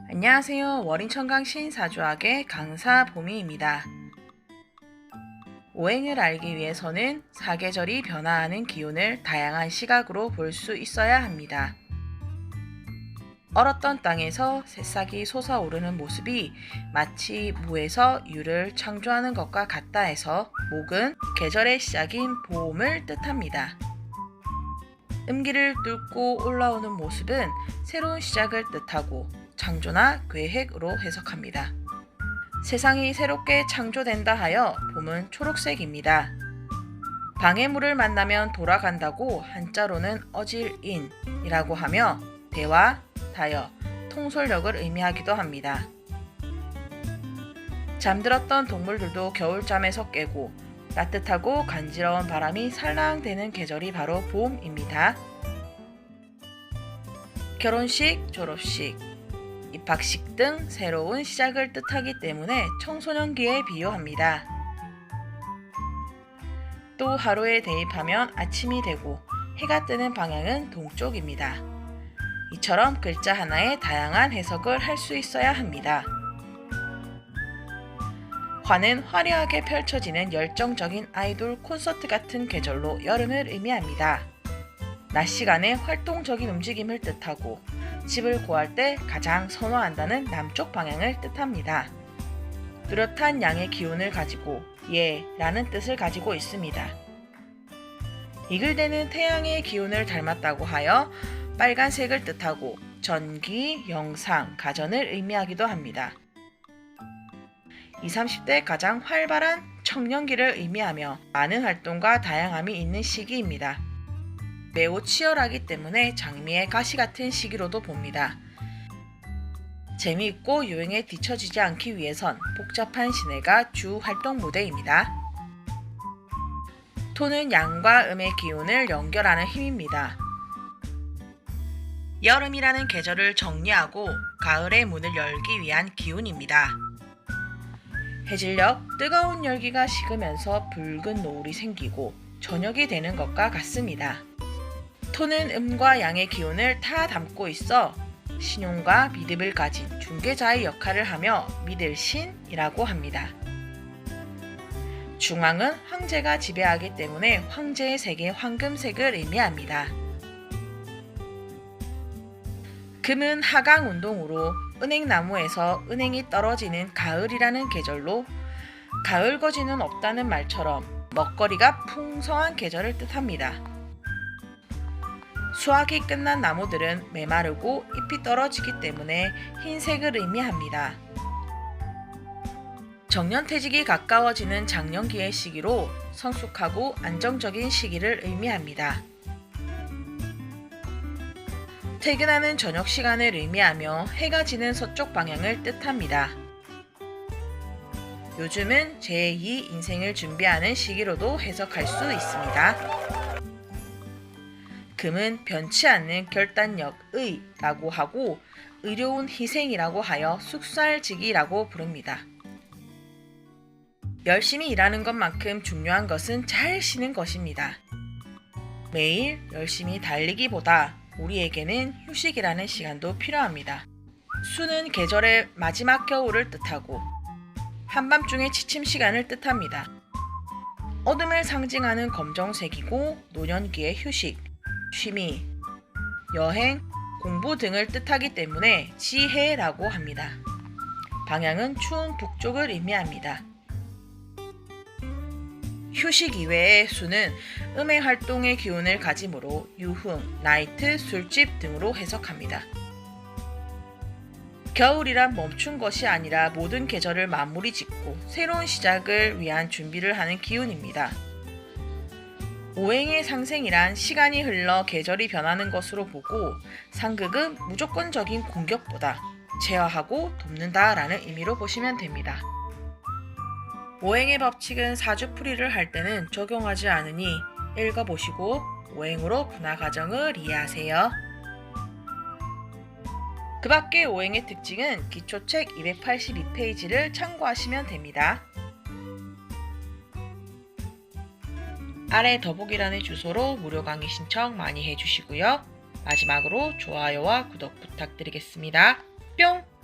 안녕하세요. 월인천강 신사주학의 강사 보미입니다. 오행을 알기 위해서는 사계절이 변화하는 기운을 다양한 시각으로 볼 수 있어야 합니다. 얼었던 땅에서 새싹이 솟아오르는 모습이 마치 무에서 유를 창조하는 것과 같다 해서 목은 계절의 시작인 봄을 뜻합니다. 음기를 뚫고 올라오는 모습은 새로운 시작을 뜻하고 창조나 계획으로 해석합니다. 세상이 새롭게 창조된다 하여 봄은 초록색입니다. 방해물을 만나면 돌아간다고 한자로는 어질인이라고 하며 대화, 다여, 통솔력을 의미하기도 합니다. 잠들었던 동물들도 겨울잠에서 깨고 따뜻하고 간지러운 바람이 살랑대는 계절이 바로 봄입니다. 결혼식, 졸업식, 입학식 등 새로운 시작을 뜻하기 때문에 청소년기에 비유합니다. 또 하루에 대입하면 아침이 되고 해가 뜨는 방향은 동쪽입니다. 이처럼 글자 하나에 다양한 해석을 할 수 있어야 합니다. 화는 화려하게 펼쳐지는 열정적인 아이돌 콘서트 같은 계절로 여름을 의미합니다. 낮 시간에 활동적인 움직임을 뜻하고 집을 구할 때 가장 선호한다는 남쪽 방향을 뜻합니다. 뚜렷한 양의 기운을 가지고 예라는 뜻을 가지고 있습니다. 이글대는 태양의 기운을 닮았다고 하여 빨간색을 뜻하고 전기, 영상, 가전을 의미하기도 합니다. 20, 30대 가장 활발한 청년기를 의미하며 많은 활동과 다양함이 있는 시기입니다. 매우 치열하기 때문에 장미의 가시 같은 시기로도 봅니다. 재미있고 유행에 뒤처지지 않기 위해선 복잡한 시내가 주 활동 무대입니다. 토는 양과 음의 기운을 연결하는 힘입니다. 여름이라는 계절을 정리하고 가을의 문을 열기 위한 기운입니다. 해질녘 뜨거운 열기가 식으면서 붉은 노을이 생기고 저녁이 되는 것과 같습니다. 토는 음과 양의 기운을 다 담고 있어 신용과 믿음을 가진 중개자의 역할을 하며 믿을 신이라고 합니다. 중앙은 황제가 지배하기 때문에 황제의 색의 황금색을 의미합니다. 금은 하강 운동으로 은행나무에서 은행이 떨어지는 가을이라는 계절로 가을 거지는 없다는 말처럼 먹거리가 풍성한 계절을 뜻합니다. 수확이 끝난 나무들은 메마르고 잎이 떨어지기 때문에 흰색을 의미합니다. 정년퇴직이 가까워지는 장년기의 시기로 성숙하고 안정적인 시기를 의미합니다. 퇴근하는 저녁 시간을 의미하며 해가 지는 서쪽 방향을 뜻합니다. 요즘은 제2 인생을 준비하는 시기로도 해석할 수 있습니다. 금은 변치 않는 결단력의라고 하고 의로운 희생이라고 하여 숙살지기라고 부릅니다. 열심히 일하는 것만큼 중요한 것은 잘 쉬는 것입니다. 매일 열심히 달리기보다 우리에게는 휴식이라는 시간도 필요합니다. 수는 계절의 마지막 겨울을 뜻하고 한밤중의 취침 시간을 뜻합니다. 어둠을 상징하는 검정색이고 노년기의 휴식, 취미, 여행, 공부 등을 뜻하기 때문에 지혜라고 합니다. 방향은 추운 북쪽을 의미합니다. 휴식 이외의 수는 음의 활동의 기운을 가지므로 유흥, 나이트, 술집 등으로 해석합니다. 겨울이란 멈춘 것이 아니라 모든 계절을 마무리 짓고 새로운 시작을 위한 준비를 하는 기운입니다. 오행의 상생이란 시간이 흘러 계절이 변하는 것으로 보고 상극은 무조건적인 공격보다 제어하고 돕는다 라는 의미로 보시면 됩니다. 오행의 법칙은 사주풀이를 할 때는 적용하지 않으니 읽어보시고 오행으로 분화 과정을 이해하세요. 그 밖에 오행의 특징은 기초책 282페이지를 참고하시면 됩니다. 아래 더보기란의 주소로 무료 강의 신청 많이 해주시고요. 마지막으로 좋아요와 구독 부탁드리겠습니다. 뿅!